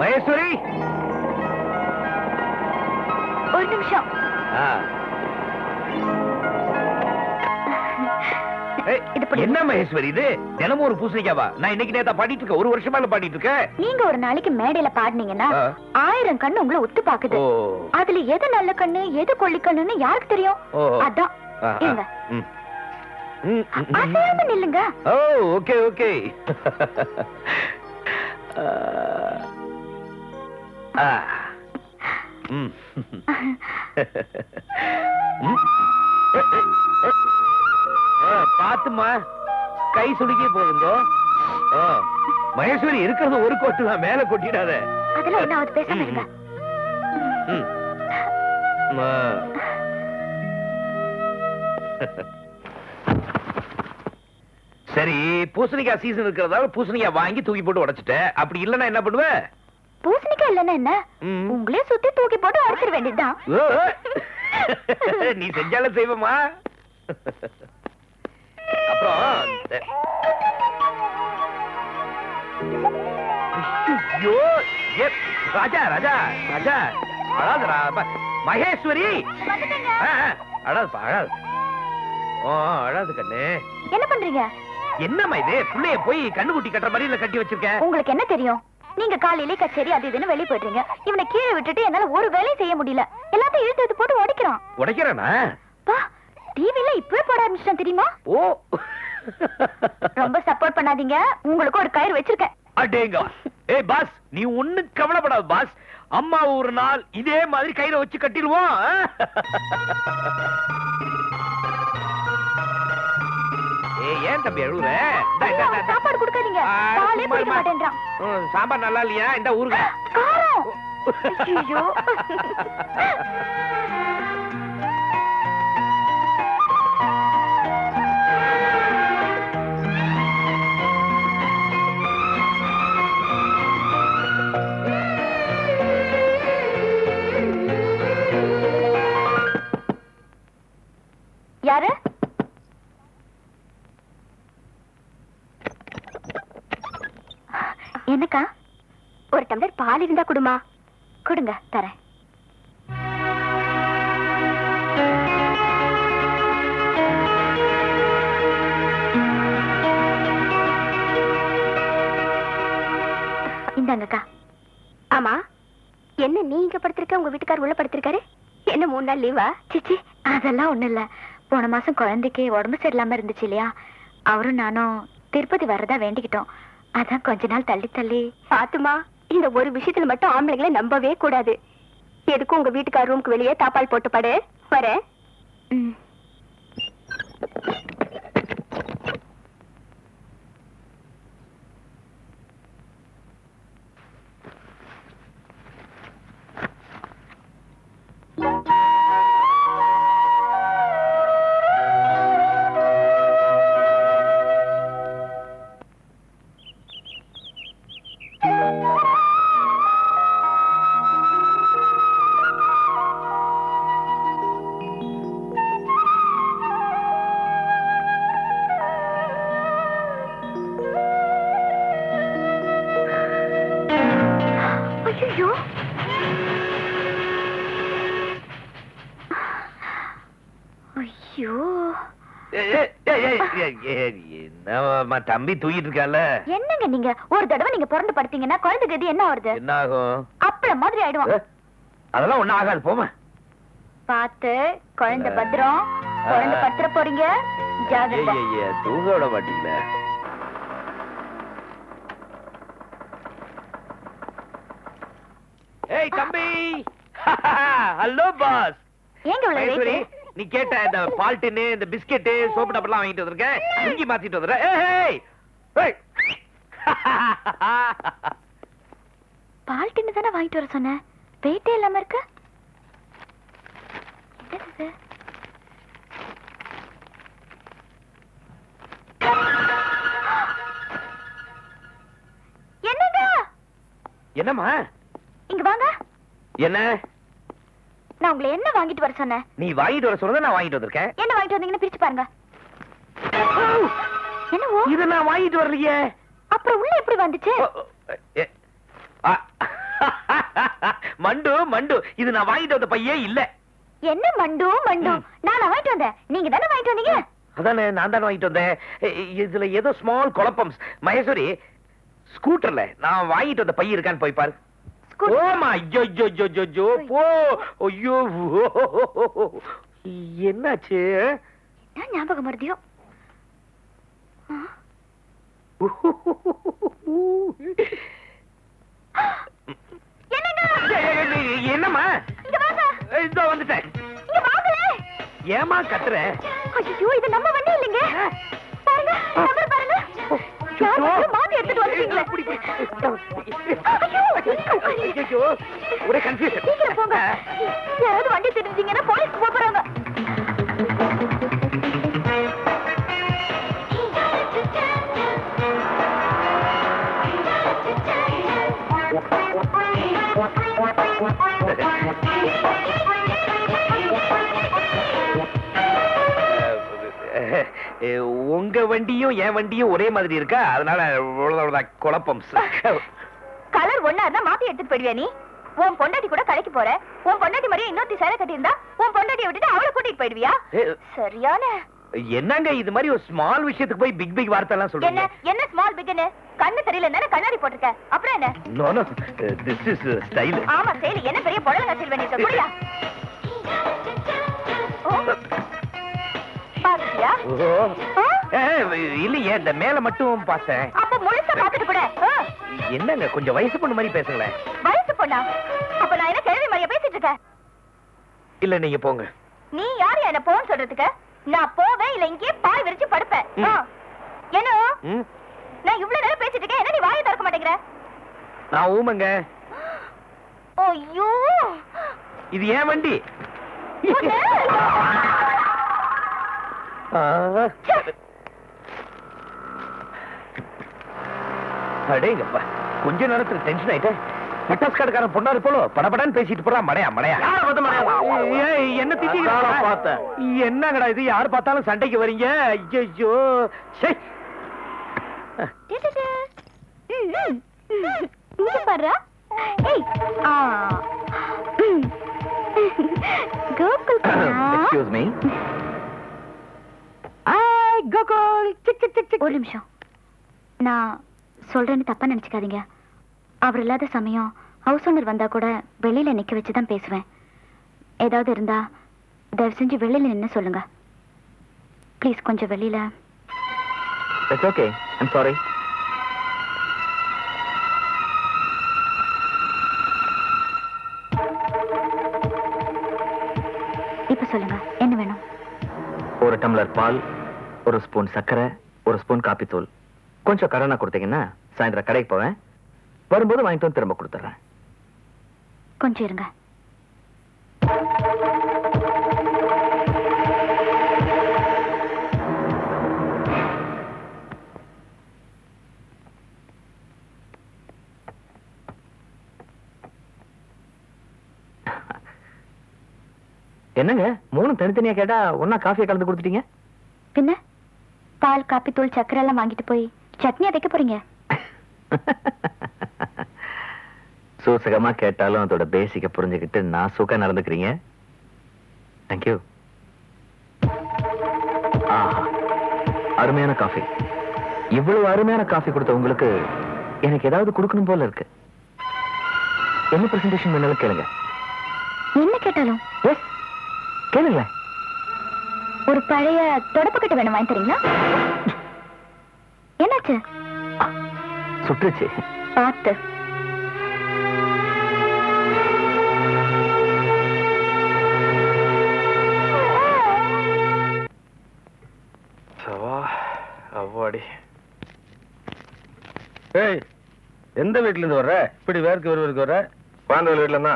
மகேஸ்வரி, ஒரு நிமிஷம். என்ன மகேஸ்வரி இது? தினமும் ஒரு பூசணிக்காவா? நான் இன்னைக்கு நேத்தா பாடிட்டு இருக்கேன். ஒரு வருஷமா பாடிட்டு இருக்கேன். நீங்க ஒரு நாளைக்கு மேடையில பாடினீங்கன்னா 1000 கண்ணு உங்களை ஒத்து பாக்குது. அதுல எது நல்ல கண்ணு எது கொள்ளி கண்ணுன்னு யாருக்கு தெரியும்? அதான் இருங்க. அசையாம நில்லுங்க. ஓ ஓகே ஓகே. பாத்துமா, கை சுடுக்கி போகுங்க. மகேஸ்வரி, இருக்கிறது ஒரு கொட்டு தான், மேல கொட்டிடாத. அதெல்லாம் என்ன ஆகுது, பேசாம இருங்க. சரி, பூசணிக்காய் சீசன் இருக்கிறதால பூசணிக்காய் வாங்கி தூக்கி போட்டு உடைச்சிட்டேன். அப்படி இல்லன்னா என்ன பண்ணுவ? பூசணிக்காய் இல்லன்னா என்ன, உங்களே சுத்தி தூக்கி போட்டு உடைச்சிட வேண்டியதுதான். நீ செஞ்சாலும் செய்வமா? அப்புறம் ராஜா ராஜா ராஜா அழாதுடா மகேஸ்வரி, அழாதுப்பா அழாது. அழாது கண்ணு. என்ன பண்றீங்க? என்னம்மா இது? பிள்ளைய போய் கண்ணுக்குட்டி கட்டுற மாதிரி கட்டி வச்சிருக்க. உங்களுக்கு என்ன தெரியும்? நீங்க காலையிலே கச்சேரி அது இதுன்னு வெளியே போயிடுறீங்க. இவனை கீழே விட்டுட்டு என்னால ஒரு வேலையும் செய்ய முடியல. எல்லாத்தையும் இழுத்து எடுத்து போட்டு உடைக்கிறான். உடைக்கிறானா? டிவில இப்பவே போட ஆரம்பிச்சிட்டான் தெரியுமா? ஓ, ரொம்ப சப்போர்ட் பண்ணாதீங்க. உங்களுக்கு ஒரு கயிறு வச்சிருக்கேன். அடேங்க. ஏய் பாஸ், நீ ஒண்ணு கவலைப்படாத பாஸ். அம்மா ஒரு நாள் இதே மாதிரி கயிறை வச்சு கட்டிடுவோம். ஏன் தம்பி அழுகுற? சாப்பாடு கொடுக்காதீங்க. பாலே குடிக்க மாட்டேன்றான். சாம்பார் நல்லா இல்லையா? இந்த ஊருக்கு காரம். ஐயோ. யாரு? என்னக்கா? ஒரு டம்ளர் பால் இருந்தா குடுமா. கொடுங்க, தரேன். இந்தாங்கக்கா. ஆமா, என்ன நீங்க படுத்திருக்க, உங்க வீட்டுக்கார் உள்ள படுத்திருக்காரு? என்ன 3 நாள் லீவா? சிச்சி, அதெல்லாம் ஒண்ணு இல்ல. போன மாசம் குழந்தைக்கு உடம்பு சரியில்லாம இருந்துச்சு இல்லையா, அவரும் நானும் திருப்பதி வரதா வேண்டிக்கிட்டோம். அதான் கொஞ்ச நாள் தள்ளி தள்ளி. பாத்துமா, இந்த ஒரு விஷயத்துல மட்டும் ஆம்பளைங்களை நம்பவே கூடாது. எதுக்கும் உங்க வீட்டுக்கார ரூமுக்கு வெளியே தாப்பால் போட்டு படு. வரேன். தம்பி தூக்கிட்டு இருக்கால. என்னங்க நீங்க? ஒரு தடவை நீங்க புரண்டு படுத்தீங்கன்னா குழந்தை கதி என்ன ஆகுது? என்ன ஆகும்? அப்பள மாதிரி ஆயிடுவான். அதெல்லாம் ஒண்ணும் ஆகாது, போமா. பாத்து, குழந்தை பத்திரம். குழந்தை பத்திர போறீங்க, ஜாகிரதை. தூங்க விட மாட்டீங்களா? ஏய் தம்பி. Hello boss. ஏங்க இவ்வளவு லேட்? நீ கேட்ட இந்த பால்டின், இந்த பிஸ்கட், சோப்பு டப்பெல்லாம் வாங்கிட்டு வந்திருக்கேன். இங்கி மாத்திட்டு வந்துறேன். ஏய் ஏய். பால்டின் தானே வாங்கிட்டு வர சொன்னேன். வெயிட்டே இல்லாம இருக்கு. என்னங்க? என்னம்மா? இங்க வாங்க. என்ன? நான் உங்களை என்ன வாங்கிட்டு வர சொன்னேன்? நீ வாங்கிட்டு வர சொன்னதை நான் வாங்கிட்டு வந்திருக்கேன். என்ன வாங்கிட்டு வந்தீங்கன்னு பிரிச்சு பாருங்க. என்னவோ? இது நான் வாங்கிட்டு வரலையே. அப்புறம் உள்ள எப்படி வந்துச்சு? இது நான் வாங்கிட்டு வந்த பையே இல்ல. என்ன மண்டு மண்டு, நான் வாங்கிட்டு வந்தேன், நீங்க தானே வாங்கிட்டு வந்தீங்க. அதானே, நான் தான் வாங்கிட்டு வந்தேன். இதுல ஏதோ ஸ்மால் குழப்பம். மகேஸ்வரி, ஸ்கூட்டர்ல நான் வாங்கிட்டு வந்த பை இருக்கான்னு போய் பாரு. ஓமா, ஐயோ ஐயோ ஐயோ ஐயோ போ. ஐயோ, என்னாச்சு? என்ன ஞாபகம் வருதியோ? என்னம்மா? இதோ வந்துட்டேன். ஏமா கத்துற? ஐயோ, இது நம்ம வண்டி இல்லைங்க. பாருங்க, நம்பர் பாருங்க. மாத்தி எடுத்துட்டு வந்துட்டீங்களே. ஒரே கன்ஃபியூஷன். சீக்கிரம் போங்க, யாராவது வண்டி திருந்தீங்கன்னா போலீஸ் போறாங்க. உங்க வண்டியும் என் வண்டியும் ஒரே மாதிரி இருக்கா, அதனால குழப்பம். கலர் ஒண்ணா இருந்தா மாத்தி எடுத்துட்டு போயிடுவியா நீ? உன் பொண்டாட்டி கூட கடைக்கு போற, உன் பொண்டாட்டி மாதிரியே இன்னொருத்தி சேலை கட்டியிருந்தா உன் பொண்டாட்டியை விட்டுட்டு அவளை கூட்டிட்டு போயிடுவியா? சரியான. என்னங்க இது மாதிரி ஒரு ஸ்மால் விஷயத்துக்கு போய் பிக் பிக் வார்த்தை எல்லாம் என்ன சொல்றீங்க? என்ன ஸ்மால் பிக்னு? கண்ணு தெரியல கண்ணாடி போட்டிருக்க, அப்புறம் என்ன? No no, this is style. ஆமா ஸ்டைல். என்ன பெரிய புடவை கட்டில் வேண்டியிருக்க குடியா? பாத்தியா? இல்லையே, இந்த மேல மட்டும் பார்த்தேன். அப்ப முழுசா பாத்துட்டு கூட. என்னங்க கொஞ்சம் வயசு பொண்ணு மாதிரி பேசுங்களேன். வயசு பொண்ணா? அப்ப நான் என்ன கிழவி மாதிரியா பேசிட்டு இருக்கேன்? இல்ல நீங்க போங்க. நீ யாரு என்ன போன்னு சொல்றதுக்கு? நான் போவேன், இல்ல இங்கே பாய் விரிச்சு படுப்பேன். என்ன நான் இவ்வளவு நேரம் பேசிட்டு இருக்கேன், என்ன நீ வாயை திறக்க மாட்டேங்கிற? நான் ஊமங்க. ஐயோ, இது ஏன் வண்டி. அடேங்கப்பா, கொஞ்ச நேரத்துல டென்ஷன் ஆயிட்டேன். பட்டாஸ் கடைக்காரன் பொண்ணா இருப்போலோ படபடான்னு பேசிட்டு போறான். மடையா மடையா என்ன திட்டிங்க பார்த்தேன். என்னங்கடா இது, யார் பார்த்தாலும் சண்டைக்கு வரீங்க? ஐயோ, பாரு. Excuse me. ஒரு நிமிஷம், நான் சொல்றேன்னு தப்பா நினைச்சுக்காதீங்க. அவர் இல்லாத சமயம் ஹவுஸ் ஓனர் வந்தா கூட வெளியில நிக்க வச்சுதான் பேசுவேன். ஏதாவது இருந்தா தயவு செஞ்சு வெளியில நின்னு சொல்லுங்க ப்ளீஸ். கொஞ்சம் வெளியில. It's okay. I'm sorry. இப்ப சொல்லுங்க, என்ன வேணும்? ஒரு டம்ளர் பால், ஒரு ஸ்பூன் சர்க்கரை, ஒரு ஸ்பூன் காப்பி தூள், கொஞ்சம் கடனை கொடுத்தீங்கன்னா சாயந்தரம் கடைக்கு போவேன். வரும்போது வாங்கிட்டு வந்து திரும்ப கொடுத்துறேன். கொஞ்சம் இருங்க. என்னங்க மூணு தனித்தனியா கேட்டா ஒன்னா காஃபியை கலந்து கொடுத்துட்டீங்க? பின்ன பால், காப்பி தூள், சக்கரை எல்லாம் வாங்கிட்டு போய் சட்னி அரைக்க போறீங்க? சூசகமா கேட்டாலும் அதோட பேசிக்க புரிஞ்சுக்கிட்டு நான் சூக்கா நடந்துக்கிறீங்க. தேங்க்யூ. அருமையான காஃபி. இவ்வளவு அருமையான காஃபி கொடுத்த உங்களுக்கு எனக்கு ஏதாவது கொடுக்கணும் போல இருக்கு. என்ன பிரசன்டேஷன் வேணாலும் கேளுங்க. என்ன கேட்டாலும்? எஸ், கேளுங்களேன். ஒரு பழைய தொடப்பக்கட்டு வேணும், வாங்கி தரீங்களா? என்னாச்சு? சுற்றுச்சு. பார்த்து. அவ்வாடி. ஏய், எந்த வீட்டுல இருந்து வர்ற? இப்படி வேர்க்கு வருவருக்கு வர்ற? குழந்தை வீட்டுல இருந்தா.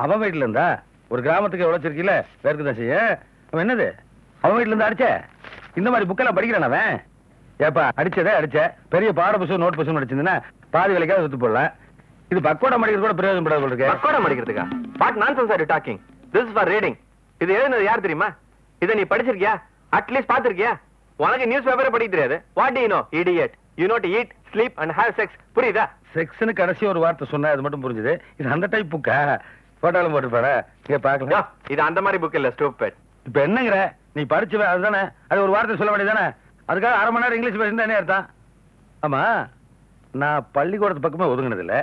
அவன் வீட்டுல இருந்தா? ஒரு கிராமத்துக்கு உழைச்சிருக்கீல, வேர்க்கு தான் செய்ய. அவன் என்னது, அவன் வீட்டுல இருந்து அடிச்ச? இந்த மாதிரி புக்கெல்லாம் படிக்கிறான் அவன். ஏப்பா, அடிச்சதே அடிச்ச. பெரிய பாட புத்தகம், நோட் புத்தகம் அடிச்சிருந்தா பாதி விலைக்காவது வித்து போடலாம். இது பக்கோடா மடிக்கிறது கூட பிரயோஜனம் படாது இருக்கு. பக்கோடா மடிக்கிறதுக்கா? What nonsense are you talking? This is for reading. இது எழுதுனது யார் தெரியுமா? இத நீ படிச்சிருக்கியா? அட்லீஸ்ட் பாத்திருக்கியா? உனக்கு நியூஸ் பேப்பரே படிக்க தெரியாது. What to you know, idiot? You know to eat, sleep and have sex. புரியுதா? செக்ஸ்னு கடைசி ஒரு வார்த்தை சொன்னா அது மட்டும் புரிஞ்சுது. இது அந்த டைப் புக்கா? போட்டோலும் போட்டுருப்பாரு இங்க பாக்கல. இது அந்த மாதிரி புக் இல்ல, ஸ்டூபிட். இப்ப என்னங்கிற நீ படிச்சு அதுதானே, அது ஒரு வார்த்தை சொல்ல வேண்டியதானே? அதுக்காக அரை மணி நேரம் இங்கிலீஷ் பேசிட்டு என்ன அர்த்தம்? ஆமா, நான் பள்ளிக்கூடத்து பக்கமே ஒதுங்கினது இல்ல.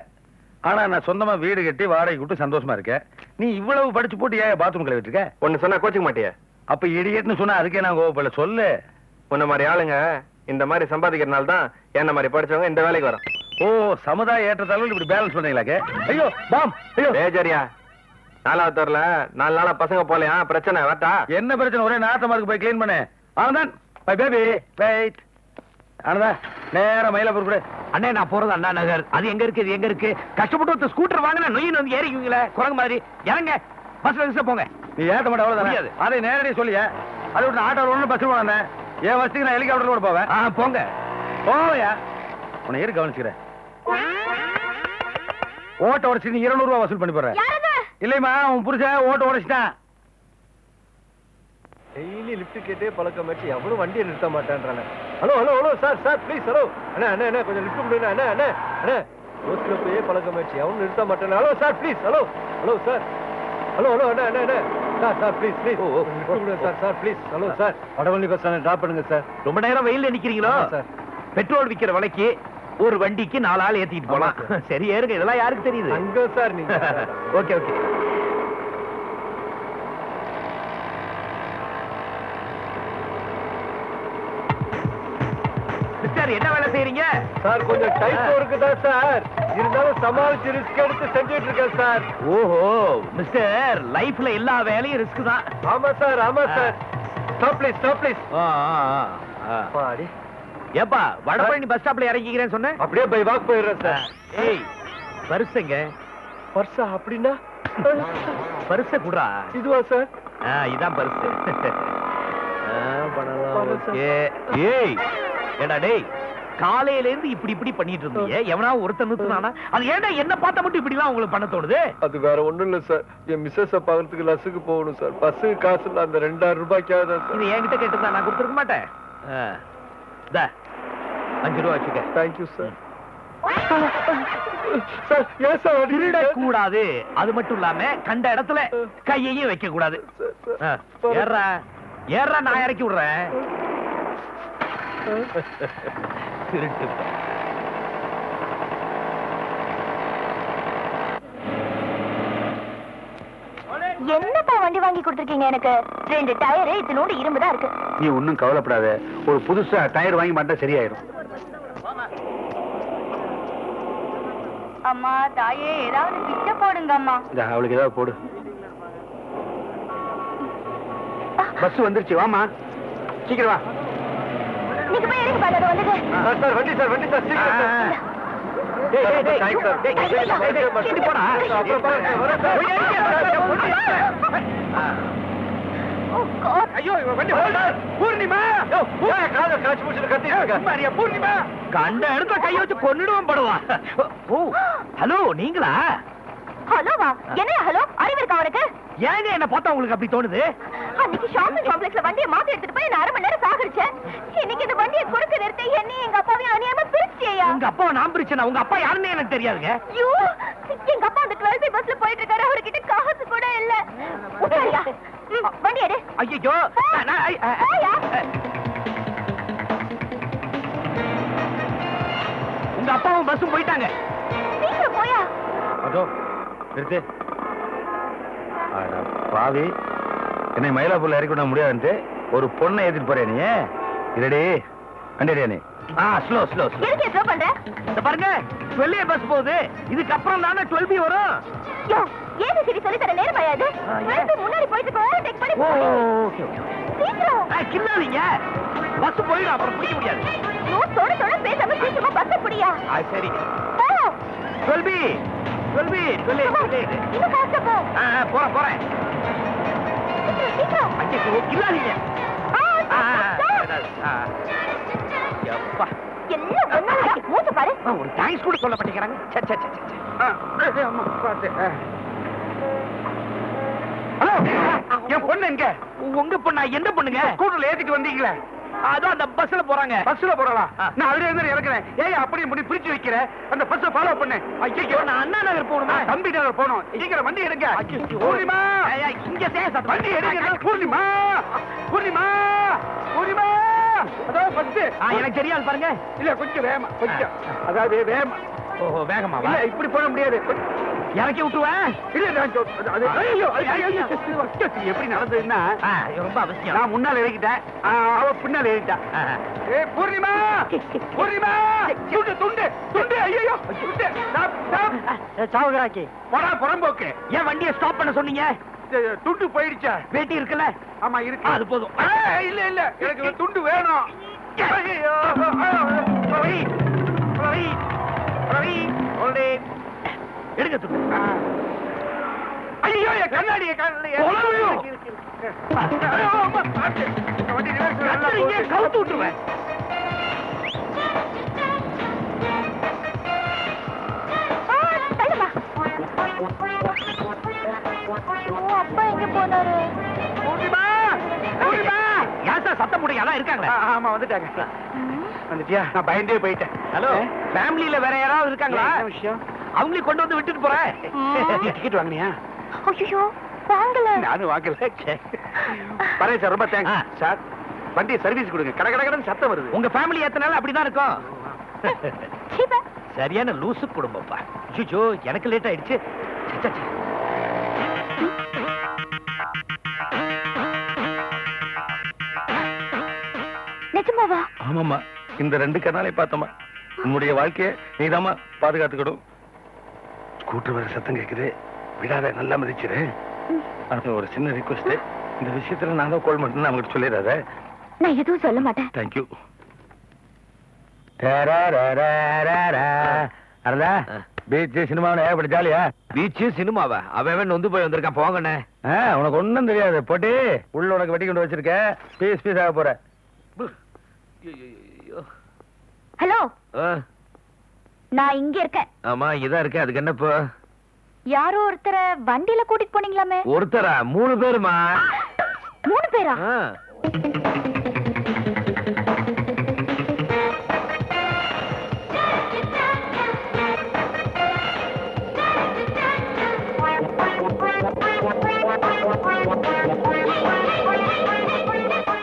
ஆனா நான் சொந்தமா வீடு கட்டி வாடகை விட்டு சந்தோஷமா இருக்கேன். நீ இவ்வளவு படிச்சு போட்டு ஏன் பாத்ரூம் கழுவிட்டு இருக்க? ஒன்னு சொன்னா கோச்சிக்க மாட்டியா? அப்ப இடியட்னு சொன்னா அதுக்கே நான் கோவப்படல. சொல்லு. உன்ன மாதிரி ஆளுங்க இந்த மாதிரி சம்பாதிக்கிறனால தான் என்ன மாதிரி படிச்சவங்க இந்த வேலைக்கு வரும். ஓ, சமுதாய ஏற்றத்தாலும் இப்படி பேலன்ஸ் பண்ணீங்களாக்க? ஐயோ பாம், ஐயோ ஏஜரியா, 4வது தரல 4 நாளா பசங்க போலையா, பிரச்சனை வரட்டா? என்ன பிரச்சனை? ஒரே நாத்தமா இருக்கு, போய் கிளீன் பண்ணு. Anand, bye baby wait. ஆனந்தா, நேரா மயிலாப்பூர் கூட. அண்ணே நான் போறது அண்ணா நகர். அது எங்க இருக்கு, இது எங்க இருக்கு? கஷ்டப்பட்டு ஒரு ஸ்கூட்டர் வாங்கினா நொய்யின்னு வந்து ஏறிக்குவீங்களே குரங்கு மாதிரி. இறங்க, பஸ்ல போங்க. நீ ஏத்த மாட்ட அவ்வளவுதான். முடியாது. அதை நேரடியா சொல்லிய. அது விட்டு ஆட்டோல ஒண்ணு பஸ் போனே. என் வசதிக்கு நான் ஹெலிகாப்டர்ல கூட போவேன். போங்க. போவையா? உன்னை ஏறி கவனிச்சுக்கிறேன். ஓட்ட உடச்சு நீ 200 ரூபாய் வசூல் பண்ணி போடுற. இல்லையம்மா, உன் புருஷன் ஓட்ட உடைச்சிட்டான். டெய்லி லிஃப்ட் கேட்டே பழக்கம் வச்சு எவனும் வண்டியை நிறுத்த மாட்டேன்றானே. Hello hello hello sir sir please hello அண்ணா அண்ணா அண்ணா கொஞ்சம் லிஃப்ட் கொடுங்க அண்ணா அண்ணா அண்ணா ரோட்ல போயே பழக்கம் வச்சு எவனும் நிறுத்த மாட்டேன். Hello sir please hello hello sir hello hello அண்ணா அண்ணா அண்ணா sir sir please please lift கொடுங்க sir sir please. Hello sir, Vadavalli bus stand drop பண்ணுங்க சார். ரொம்ப நேரம் வெயில்ல நிக்கிறீங்களோ சார்? பெட்ரோல் விக்கிற விலைக்கு ஒரு வண்டிக்கு 4 ஆள் ஏத்திட்டு போலாம். சரி ஏறுங்க, இதெல்லாம் யாருக்கு தெரியுது? அங்க சார் நீங்க. Okay okay. மிஸ்டர், என்ன வேலை செய்றீங்க? சார் கொஞ்சம் டைட் ஒர்க்கு தான் சார், இருந்தாலும் சமாளிச்சு ரிஸ்க் எடுத்து செஞ்சுட்டு இருக்கேன் சார். ஓஹோ மிஸ்டர், லைஃப்ல எல்லா வேலையும் ரிஸ்க் தான். ஆமா சார் ஆமா sir. Stop please stop please. பாடி ஏப்பா, வடபழனி பஸ் ஸ்டாப்ல இறங்கிக்கிறேன்னு சொன்னேன். அப்படியே பை வாக் போயிடுறேன் சார். ஏய், பர்ஸங்க. பர்ஸா? அப்படின்னா பர்ஸ குடுறா. இதுவா சார்? இதான் பர்ஸ். பணம். ஏய் ஏடா டேய், காலையில இருந்து இப்படி இப்படி பண்ணிட்டு இருந்தீங்க. எவனா ஒருத்தன் நிறுத்துனானா? அது ஏன்டா என்ன பார்த்தா மட்டும் இப்படி எல்லாம் உங்களுக்கு பண்ண தோணுது? அது வேற ஒண்ணும் இல்ல சார், என் மிஸ்ஸஸ பாக்குறதுக்கு லஸ்ஸுக்கு போகணும் சார். பஸ்ஸுக்கு காசு இல்ல, அந்த 2000 ரூபாய்க்காக தான் சார். இது என்கிட்ட கேட்டிருந்தா நான் கொடுத்துருக்க மாட்டேன். 5 ரூபா வச்சுக்க. Thank you sir. சார் ஏன் சார் திருட கூடாது, அது மட்டும் இல்லாம கண்ட இடத்துல கையையும் வைக்க கூடாது. ஏறா ஏறா, நான் இறக்கி விடுறேன். திருட்டு. என்னப்பா வண்டி வாங்கி கொடுத்துருக்கீங்க எனக்கு? 2 டயரு, இத்தனோடு இரும்பு தான் இருக்கு. நீ ஒன்னும் கவலைப்படாத, ஒரு புதுசா டயர் வாங்கி மாட்டா சரியாயிரும். அம்மா தாயே, ஏதாவது பிச்சை போடுங்க அம்மா. அவளுக்கு ஏதாவது போடு. பஸ் வந்துருச்சு, வாமா சீக்கிரம் வா. நீங்க போய் இறங்கி பாரு, அது வந்துட்டு. சார் வண்டி சார் வண்டி சார் சீக்கிரம் சார். கண்ட இடத்துல கைய வச்சு கொன்னுடுவோம் படுவான். ஹலோ, நீங்களா? ஹலோவா? என்ன ஹலோ? அறிவு இருக்கா அவனுக்கு? ஏங்க என்ன பார்த்தா உங்களுக்கு அப்படி தோணுது? அன்னைக்கு ஷாப்பிங் காம்ப்ளெக்ஸ்ல வண்டியை மாத்தி எடுத்துட்டு போய் நான் 1/2 மணி நேரம் சாகடிச்சேன். இன்னைக்கு இந்த வண்டியை குறுக்க நிறுத்தி என்னையும் எங்க அப்பாவையும் அநியாயமா பிரிச்சியா? உங்க அப்பாவை நான் பிரிச்சேனா? உங்க அப்பா யாருன்னு எனக்கு தெரியாதுங்க. ஐயோ, எங்க அப்பா அந்த 12 பஸ்ல போயிட்டு இருக்காரு, அவர்கிட்ட காசு கூட இல்ல. உட்காரியா? வண்டி எடு. ஐயோ, உங்க அப்பாவும் பஸ்ஸும் போயிட்டாங்க. சீக்கிரம் போயா. அதோ நிறுத்து. பாவி, என்னை மயிலாப்பூர்ல இறக்கி விட முடியாதுன்ட்டு ஒரு பொண்ணை ஏத்திட்டு போறேன் நீ. இரடி வண்டியா நீ? Slow slow slow. எதுக்கு ஸ்லோ பண்ற? இந்த பாருங்க, 12 பஸ் போகுது. இதுக்கு அப்புறம் தானே 12B வரும். யோ, ஏன் சரி சொல்லி தர நேரம் ஆயாது? முன்னாடி போயிட்டு ஓவர்டேக் பண்ணி போ. Okay okay. சீக்கிரம். கில்லாதீங்க, பஸ் போயிடும், அப்புறம் பிடிக்க முடியாது. யோ, தொட தொட பேசாம சீக்கிரமா பஸ் புடியா. சரி. போ. 12B. இன்னும் காசு போ. போறேன். சீக்கிரம். ஐயோ, கில்லாதீங்க. எல்லாம் ஒண்ணா மூச்சு பாரு. ஒரு தேங்க்ஸ் கூட சொல்ல மாட்டேங்கிறாங்க. ஹலோ, என் பொண்ணு எங்க? உங்க பொண்ணா? எந்த பொண்ணுங்க? ஸ்கூட்டர்ல ஏத்திட்டு வந்தீங்களே. அதோ அந்த பஸ்ல போறாங்க. பஸ்ல போறலாம். நான் அதுல இருந்து இறக்குறேன். ஏய் அப்படியே முடி பிரிச்சு வைக்கிறேன். அந்த பஸ்ஸை ஃபாலோ பண்ணு. ஐயோ நான் அண்ணா நகர் போகணுமா? தம்பி நகர் போகணும். சீக்கிரம் வண்டி எடுங்க. பூர்ணிமா இங்க வண்டி எடுங்க. பூர்ணிமா பூர்ணிமா பூர்ணிமா அதோ பஸ். எனக்கு தெரியாது பாருங்க. இல்ல கொஞ்சம் வேகமா கொஞ்சம். அதாவது வேகமா. ஓஹோ வேகமாவா? இல்ல இப்படி போட முடியாது. இறக்கி விட்டுருவேன். இல்ல அது ஐயோ எப்படி நடந்ததுன்னா ரொம்ப அவசியம். நான் முன்னால இறக்கிட்டேன். அவ பின்னால ஏறிட்டா. ஏய் பூர்ணிமா பூர்ணிமா துண்டு துண்டு துண்டு ஐயோ துண்டு ஸ்டாப் ஸ்டாப் சாவுகராக்கி போடா புறம்போக்கு. ஏன் வண்டியை ஸ்டாப் பண்ண சொன்னீங்க? துண்டு போயிடுச்சா? பேட்டி இருக்குல்ல? ஆமா இருக்கு. அது போதும். இல்ல இல்ல எனக்கு துண்டு வேணும். ஐயோ ரவி ரவி ரவி ஒரே எடுங்க துண்டு. ஐயோ என் கண்ணாடியை கவுத்து விட்டுருவேன். அப்பா எங்க போனாரு? சத்தம் போட்டு யாரா இருக்காங்களா? ஆமா வந்துட்டாங்க. வந்துட்டியா? நான் பயந்தே போயிட்டேன். ஹலோ ஃபேமிலில வேற யாராவது இருக்காங்களா? என்ன விஷயம்? அவங்களையும் கொண்டு வந்து விட்டுட்டு போறேன். டிக்கெட் வாங்கினியா? ஐயோ வாங்கல. நானும் வாங்கல. பரவாயில்ல சார், ரொம்ப தேங்க்ஸ் சார். வண்டியை சர்வீஸ் கொடுங்க. கட கட கடன்னு சத்தம் வருது. உங்க ஃபேமிலி எத்தனால அப்படிதான் இருக்கும். சீப்பா. சரியான லூசு குடும்பப்பா. ஐயோ எனக்கு லேட் ஆயிடுச்சு. சே, சே, சே. நிஜமாவா? ஆமாமா, இந்த 2 கண்ணாலே பார்த்தோமா. உன்னுடைய வாழ்க்கையை நீதாமா பாதுகாத்துக்கணும். ஸ்கூட்டர் வர சத்தம் கேக்குது. விடாத, நல்லா மதிச்சிரு. அது ஒரு சின்ன ரிக்வெஸ்ட். இந்த விஷயத்துல நான் தான் கோல் மட்டும் அவங்ககிட்ட சொல்லிடாத. நான் எதுவும் சொல்ல மாட்டேன். தேங்க்யூ. அரதா பீச் சினிமாவை ஏற்பட ஜாலியா? பீச்சு சினிமாவா? அவன் வந்து போய் வந்திருக்கான். போங்கண்ணே. உனக்கு ஒண்ணும் தெரியாது. போட்டி உள்ள உனக்கு வெட்டி கொண்டு வச்சிருக்க. பீஸ் பீஸ் ஆக போற. ஹலோ, நான் இங்க இருக்கேன். ஆமா இதான் இருக்கேன். அதுக்கு என்ன இப்போ? யாரோ ஒருத்தரை வண்டியில கூட்டிட்டு போனீங்களாமே? ஒருத்தரா? 3 பேருமா? 3 பேரா?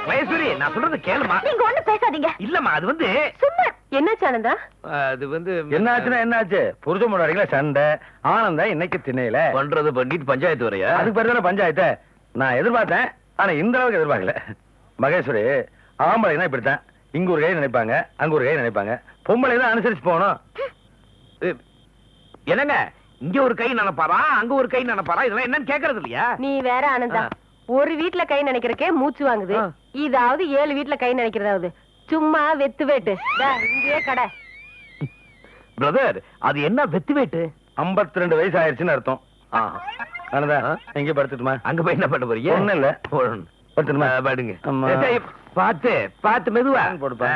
மகேஸ்வரி, நான் சொல்றது கேளுமா. நீங்க ஒண்ணு பேசாதீங்க. இல்லம்மா, அது வந்து சும்மா. என்னாச்சு ஆனந்தா? அது வந்து என்னாச்சுன்னா என்னாச்சு? புருஷ முன்னாடிங்களா சண்டை. ஆனந்தம் இன்னைக்கு திண்ணையில பண்றது பண்ணிட்டு பஞ்சாயத்து வரையா? அதுக்கு பேர் தானே பஞ்சாயத்து. நான் எதிர்பார்த்தேன், ஆனா இந்த அளவுக்கு எதிர்பார்க்கல. மகேஸ்வரி, ஆம்பளைனா இப்படித்தான். இங்க ஒரு கை நினைப்பாங்க, அங்க ஒரு கை நினைப்பாங்க. பொம்பளை தான் அனுசரிச்சு போகணும். என்னங்க, இங்க ஒரு கை நினைப்பாரா, அங்க ஒரு கை நினைப்பாரா? இதெல்லாம் என்னன்னு கேக்குறது இல்லையா? நீ வேற ஆனந்தா. ஒரு வீட்ல கை நினைக்கிறக்கே மூச்சு வாங்குது. இதாவது 7 வீட்ல கை நினைக்கிறதாவது. சும்மா வெத்து வேட்டு. இங்கே கடை. பிரதர், அது என்ன வெத்து வேட்டு? 52 வயசு ஆயிடுச்சுன்னு அர்த்தம். ஆனந்தா, எங்க படுத்துட்டுமா? அங்க போய் என்ன பண்ண போறீங்க? ஒண்ணும் இல்ல. படுத்துட்டுமா? படுங்க. அம்மா. பாத்து பாத்து மெதுவா போடுப்பா.